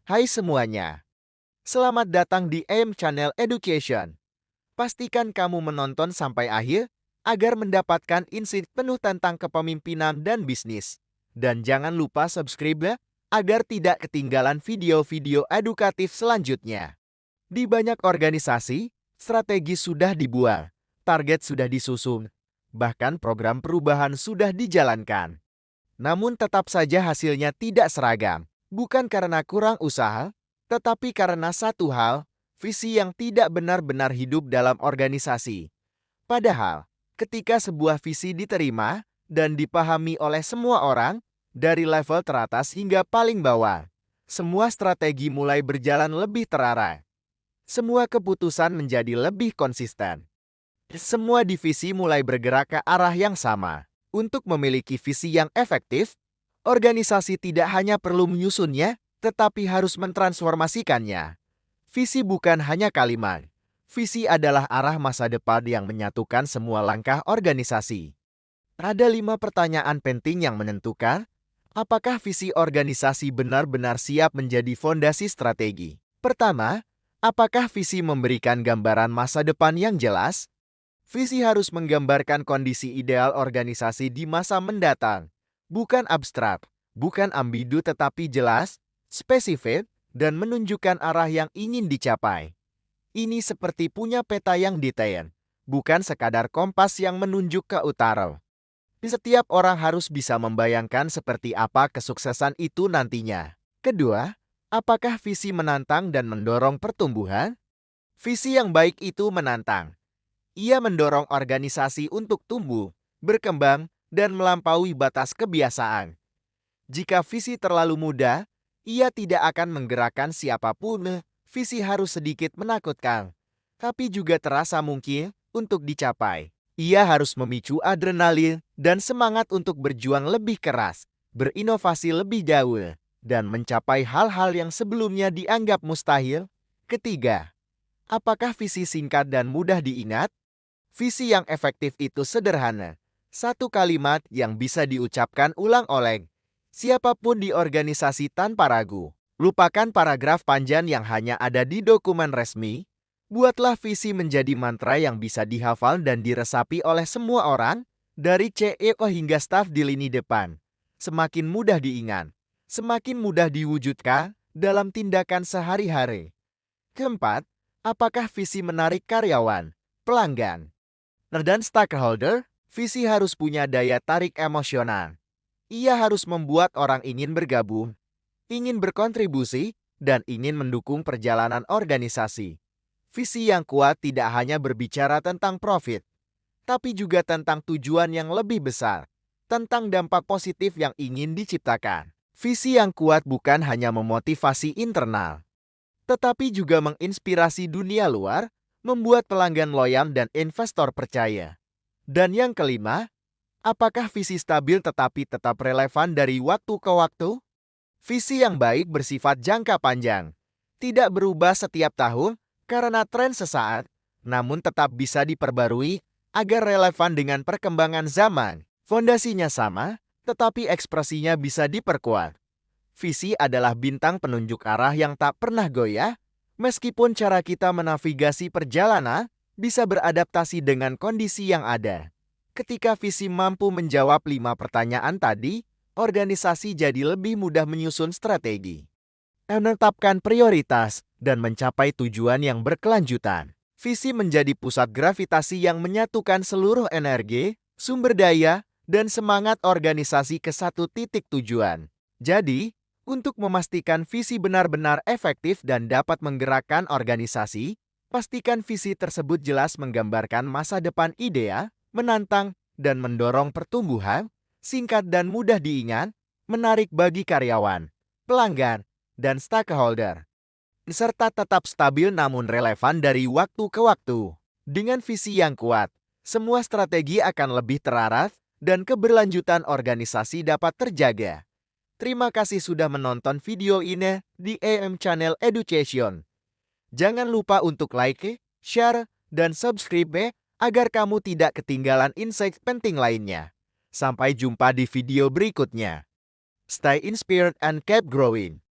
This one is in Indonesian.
Hai semuanya, selamat datang di AM Channel Education. Pastikan kamu menonton sampai akhir agar mendapatkan insight penuh tentang kepemimpinan dan bisnis. Dan jangan lupa subscribe ya, agar tidak ketinggalan video-video edukatif selanjutnya. Di banyak organisasi, strategi sudah dibuat, target sudah disusun, bahkan program perubahan sudah dijalankan. Namun tetap saja hasilnya tidak seragam. Bukan karena kurang usaha, tetapi karena satu hal, visi yang tidak benar-benar hidup dalam organisasi. Padahal, ketika sebuah visi diterima dan dipahami oleh semua orang, dari level teratas hingga paling bawah, semua strategi mulai berjalan lebih terarah. Semua keputusan menjadi lebih konsisten. Semua divisi mulai bergerak ke arah yang sama. Untuk memiliki visi yang efektif, organisasi tidak hanya perlu menyusunnya, tetapi harus mentransformasikannya. Visi bukan hanya kalimat. Visi adalah arah masa depan yang menyatukan semua langkah organisasi. Ada 5 pertanyaan penting yang menentukan apakah visi organisasi benar-benar siap menjadi fondasi strategi. Pertama, apakah visi memberikan gambaran masa depan yang jelas? Visi harus menggambarkan kondisi ideal organisasi di masa mendatang. Bukan abstrak, bukan ambigu tetapi jelas, spesifik, dan menunjukkan arah yang ingin dicapai. Ini seperti punya peta yang detail, bukan sekadar kompas yang menunjuk ke utara. Setiap orang harus bisa membayangkan seperti apa kesuksesan itu nantinya. Kedua, apakah visi menantang dan mendorong pertumbuhan? Visi yang baik itu menantang. Ia mendorong organisasi untuk tumbuh, berkembang, dan melampaui batas kebiasaan. Jika visi terlalu mudah, ia tidak akan menggerakkan siapapun. Visi harus sedikit menakutkan, tapi juga terasa mungkin untuk dicapai. Ia harus memicu adrenalin dan semangat untuk berjuang lebih keras, berinovasi lebih jauh, dan mencapai hal-hal yang sebelumnya dianggap mustahil. Ketiga, apakah visi singkat dan mudah diingat? Visi yang efektif itu sederhana. Satu kalimat yang bisa diucapkan ulang oleh siapapun di organisasi tanpa ragu. Lupakan paragraf panjang yang hanya ada di dokumen resmi. Buatlah visi menjadi mantra yang bisa dihafal dan diresapi oleh semua orang, dari CEO hingga staf di lini depan. Semakin mudah diingat, semakin mudah diwujudkan dalam tindakan sehari-hari. Keempat, apakah visi menarik karyawan, pelanggan, dan stakeholder? Visi harus punya daya tarik emosional. Ia harus membuat orang ingin bergabung, ingin berkontribusi, dan ingin mendukung perjalanan organisasi. Visi yang kuat tidak hanya berbicara tentang profit, tapi juga tentang tujuan yang lebih besar, tentang dampak positif yang ingin diciptakan. Visi yang kuat bukan hanya memotivasi internal, tetapi juga menginspirasi dunia luar, membuat pelanggan loyal dan investor percaya. Dan yang kelima, apakah visi stabil tetapi tetap relevan dari waktu ke waktu? Visi yang baik bersifat jangka panjang, tidak berubah setiap tahun karena tren sesaat, namun tetap bisa diperbarui agar relevan dengan perkembangan zaman. Fondasinya sama, tetapi ekspresinya bisa diperkuat. Visi adalah bintang penunjuk arah yang tak pernah goyah, meskipun cara kita menavigasi perjalanan bisa beradaptasi dengan kondisi yang ada. Ketika visi mampu menjawab 5 pertanyaan tadi, organisasi jadi lebih mudah menyusun strategi, menetapkan prioritas, dan mencapai tujuan yang berkelanjutan. Visi menjadi pusat gravitasi yang menyatukan seluruh energi, sumber daya, dan semangat organisasi ke satu titik tujuan. Jadi, untuk memastikan visi benar-benar efektif dan dapat menggerakkan organisasi, pastikan visi tersebut jelas menggambarkan masa depan ideal, menantang, dan mendorong pertumbuhan, singkat dan mudah diingat, menarik bagi karyawan, pelanggan, dan stakeholder, serta tetap stabil namun relevan dari waktu ke waktu. Dengan visi yang kuat, semua strategi akan lebih terarah dan keberlanjutan organisasi dapat terjaga. Terima kasih sudah menonton video ini di AM Channel Education. Jangan lupa untuk like, share, dan subscribe agar kamu tidak ketinggalan insight penting lainnya. Sampai jumpa di video berikutnya. Stay inspired and keep growing.